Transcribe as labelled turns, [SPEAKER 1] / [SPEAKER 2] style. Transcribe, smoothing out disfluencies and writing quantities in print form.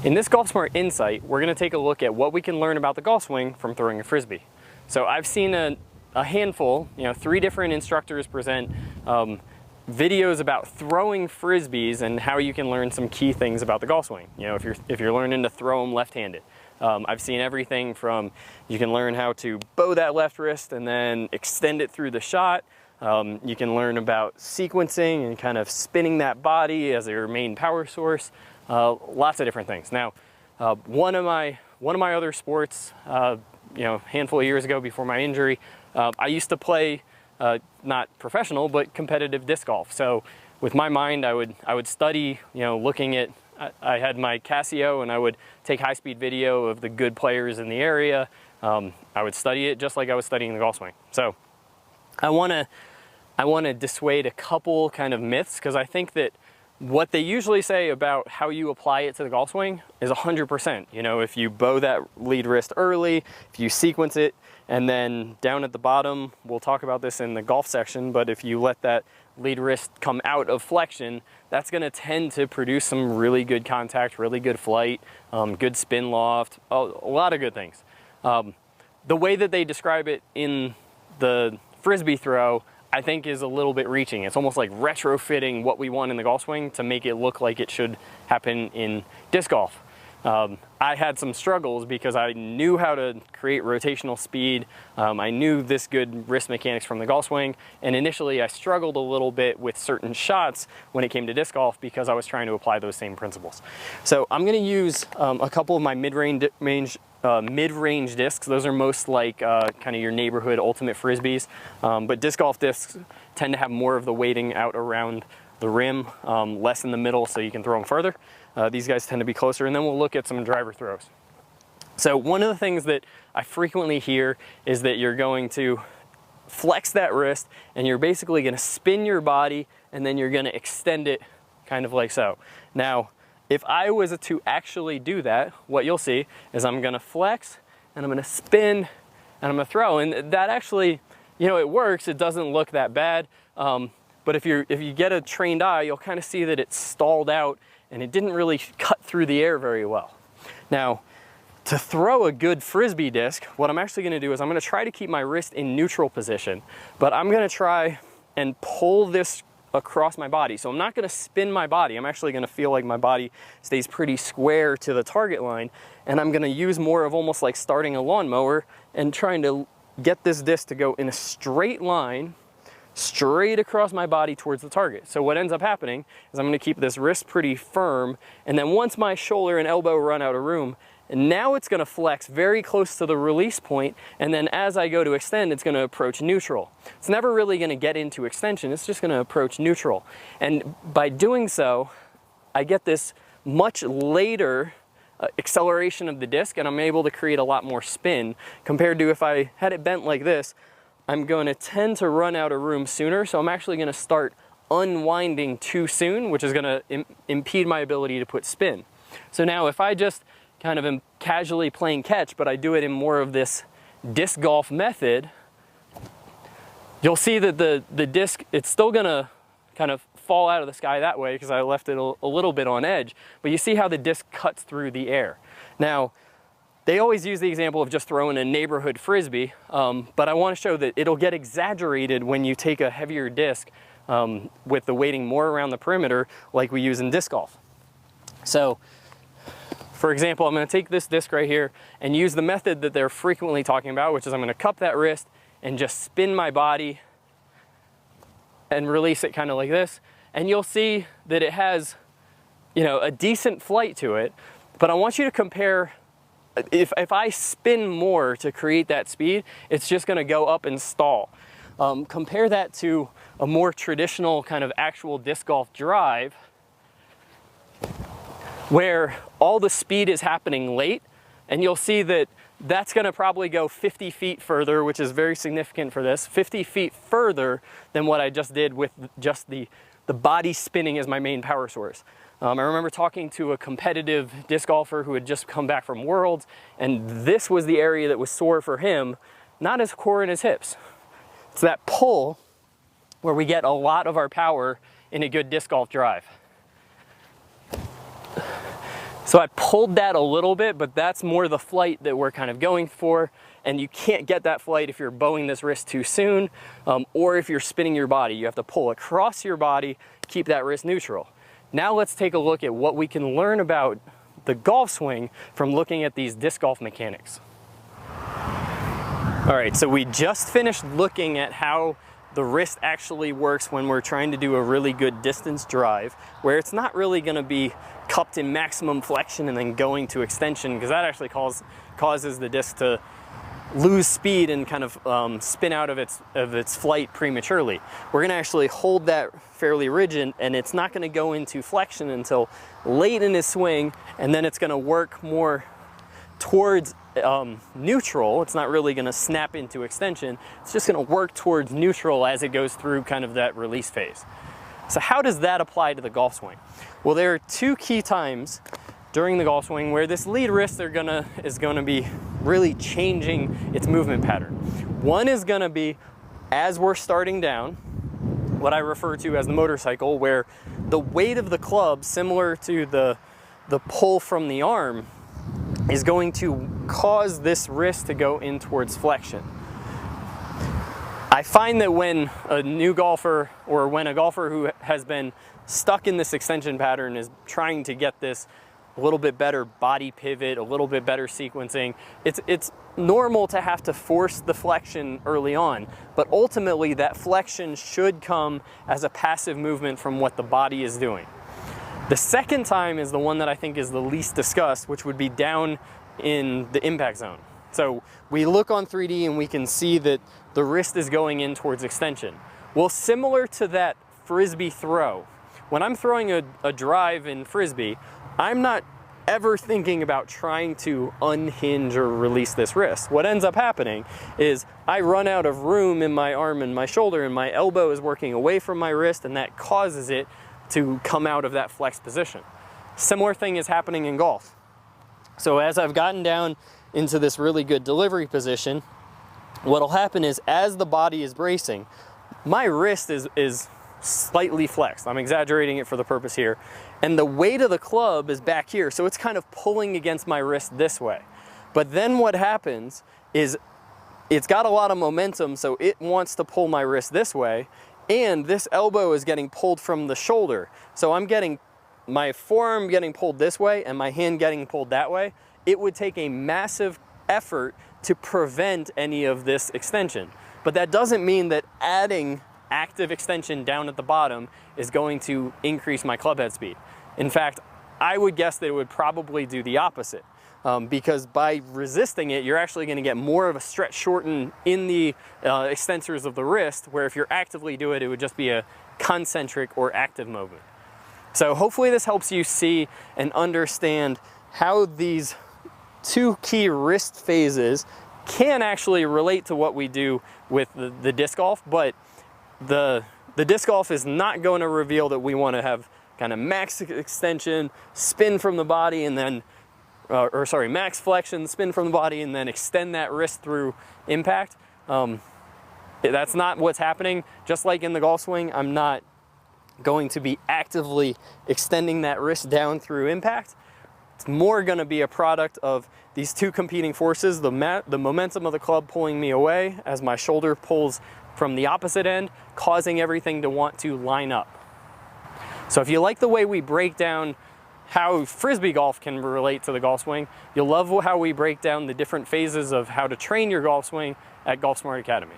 [SPEAKER 1] In this Golf Smart Insight, we're going to take a look at what we can learn about the golf swing from throwing a frisbee. So I've seen a handful, 3 different instructors present videos about throwing frisbees and how you can learn some key things about the golf swing. If you're learning to throw them left-handed. I've seen everything from you can learn how to bow that left wrist and then extend it through the shot. You can learn about sequencing and kind of spinning that body as your main power source. Lots of different things. Now, one of my other sports, handful of years ago before my injury, I used to play not professional but competitive disc golf. So with my mind, I would study, looking at. I had my Casio and I would take high-speed video of the good players in the area. I would study it just like I was studying the golf swing. So I want to dissuade a couple kind of myths, because I think that what they usually say about how you apply it to the golf swing is 100%. If you bow that lead wrist early, if you sequence it, and then down at the bottom, we'll talk about this in the golf section, but if you let that lead wrist come out of flexion, that's going to tend to produce some really good contact, really good flight, good spin loft, a lot of good things. The way that they describe it in the frisbee throw, I think, is a little bit reaching. It's almost like retrofitting what we want in the golf swing to make it look like it should happen in disc golf. I had some struggles because I knew how to create rotational speed. I knew this good wrist mechanics from the golf swing, and initially I struggled a little bit with certain shots when it came to disc golf because I was trying to apply those same principles. So I'm going to use a couple of my mid-range discs. Those are most like kind of your neighborhood ultimate frisbees, but disc golf discs tend to have more of the weighting out around the rim, less in the middle, so you can throw them further. These guys tend to be closer, and then we'll look at some driver throws. So one of the things that I frequently hear is that you're going to flex that wrist and you're basically going to spin your body and then you're going to extend it kind of like so. Now, if I was to actually do that, what you'll see is I'm going to flex and I'm going to spin and I'm going to throw, and that actually, it works. It doesn't look that bad, but if you get a trained eye, you'll kind of see that it's stalled out and it didn't really cut through the air very well. Now, to throw a good frisbee disc, what I'm actually going to do is I'm going to try to keep my wrist in neutral position, but I'm going to try and pull this across my body. So I'm not going to spin my body. I'm actually going to feel like my body stays pretty square to the target line, and I'm going to use more of almost like starting a lawnmower and trying to get this disc to go in a straight line straight across my body towards the target. So what ends up happening is I'm going to keep this wrist pretty firm, and then once my shoulder and elbow run out of room, and now it's going to flex very close to the release point, and then as I go to extend, it's going to approach neutral. It's never really going to get into extension, it's just going to approach neutral. And by doing so, I get this much later acceleration of the disc, and I'm able to create a lot more spin compared to if I had it bent like this. I'm going to tend to run out of room sooner, so I'm actually going to start unwinding too soon, which is going to impede my ability to put spin. So now if I just kind of am casually playing catch, but I do it in more of this disc golf method, you'll see that the disc, it's still going to kind of fall out of the sky that way because I left it a little bit on edge, but you see how the disc cuts through the air. Now, they always use the example of just throwing a neighborhood frisbee, but I want to show that it'll get exaggerated when you take a heavier disc with the weighting more around the perimeter like we use in disc golf. So, for example, I'm going to take this disc right here and use the method that they're frequently talking about, which is I'm going to cup that wrist and just spin my body and release it kind of like this. And you'll see that it has, a decent flight to it, but I want you to compare. If I spin more to create that speed, it's just going to go up and stall. Compare that to a more traditional kind of actual disc golf drive where all the speed is happening late, and you'll see that that's going to probably go 50 feet further, which is very significant for this, 50 feet further than what I just did with just the body spinning as my main power source. I remember talking to a competitive disc golfer who had just come back from Worlds, and this was the area that was sore for him, not his core and his hips. It's that pull where we get a lot of our power in a good disc golf drive. So I pulled that a little bit, but that's more the flight that we're kind of going for. And you can't get that flight if you're bowing this wrist too soon, or if you're spinning your body. You have to pull across your body, keep that wrist neutral. Now let's take a look at what we can learn about the golf swing from looking at these disc golf mechanics. All right, so we just finished looking at how the wrist actually works when we're trying to do a really good distance drive, where it's not really gonna be cupped in maximum flexion and then going to extension, because that actually causes the disc to lose speed and kind of spin out of its flight prematurely. We're gonna actually hold that fairly rigid, and it's not gonna go into flexion until late in his swing, and then it's gonna work more towards neutral. It's not really gonna snap into extension. It's just gonna work towards neutral as it goes through kind of that release phase. So how does that apply to the golf swing? Well, there are two key times during the golf swing where this lead wrist is gonna be really changing its movement pattern. One is gonna be as we're starting down, what I refer to as the motorcycle, where the weight of the club, similar to the pull from the arm, is going to cause this wrist to go in towards flexion. I find that when a new golfer, or when a golfer who has been stuck in this extension pattern is trying to get this a little bit better body pivot, a little bit better sequencing, it's normal to have to force the flexion early on, but ultimately that flexion should come as a passive movement from what the body is doing. The second time is the one that I think is the least discussed, which would be down in the impact zone. So we look on 3D and we can see that the wrist is going in towards extension. Well, similar to that frisbee throw, when I'm throwing a drive in frisbee, I'm not ever thinking about trying to unhinge or release this wrist. What ends up happening is I run out of room in my arm and my shoulder, and my elbow is working away from my wrist, and that causes it to come out of that flex position. Similar thing is happening in golf. So as I've gotten down into this really good delivery position, what'll happen is as the body is bracing, my wrist is slightly flexed. I'm exaggerating it for the purpose here. And the weight of the club is back here, so it's kind of pulling against my wrist this way. But then what happens is it's got a lot of momentum, so it wants to pull my wrist this way, and this elbow is getting pulled from the shoulder. So I'm getting my forearm getting pulled this way and my hand getting pulled that way. It would take a massive effort to prevent any of this extension. But that doesn't mean that adding active extension down at the bottom is going to increase my club head speed. In fact, I would guess that it would probably do the opposite, because by resisting it, you're actually going to get more of a stretch shorten in the extensors of the wrist, where if you're actively doing it, it would just be a concentric or active movement. So hopefully this helps you see and understand how these two key wrist phases can actually relate to what we do with the disc golf, but the disc golf is not going to reveal that we want to have kind of max extension, spin from the body, and then, max flexion, spin from the body, and then extend that wrist through impact. That's not what's happening. Just like in the golf swing, I'm not going to be actively extending that wrist down through impact. It's more going to be a product of these two competing forces, the momentum of the club pulling me away as my shoulder pulls from the opposite end, causing everything to want to line up. So if you like the way we break down how frisbee golf can relate to the golf swing, you'll love how we break down the different phases of how to train your golf swing at Golf Smart Academy.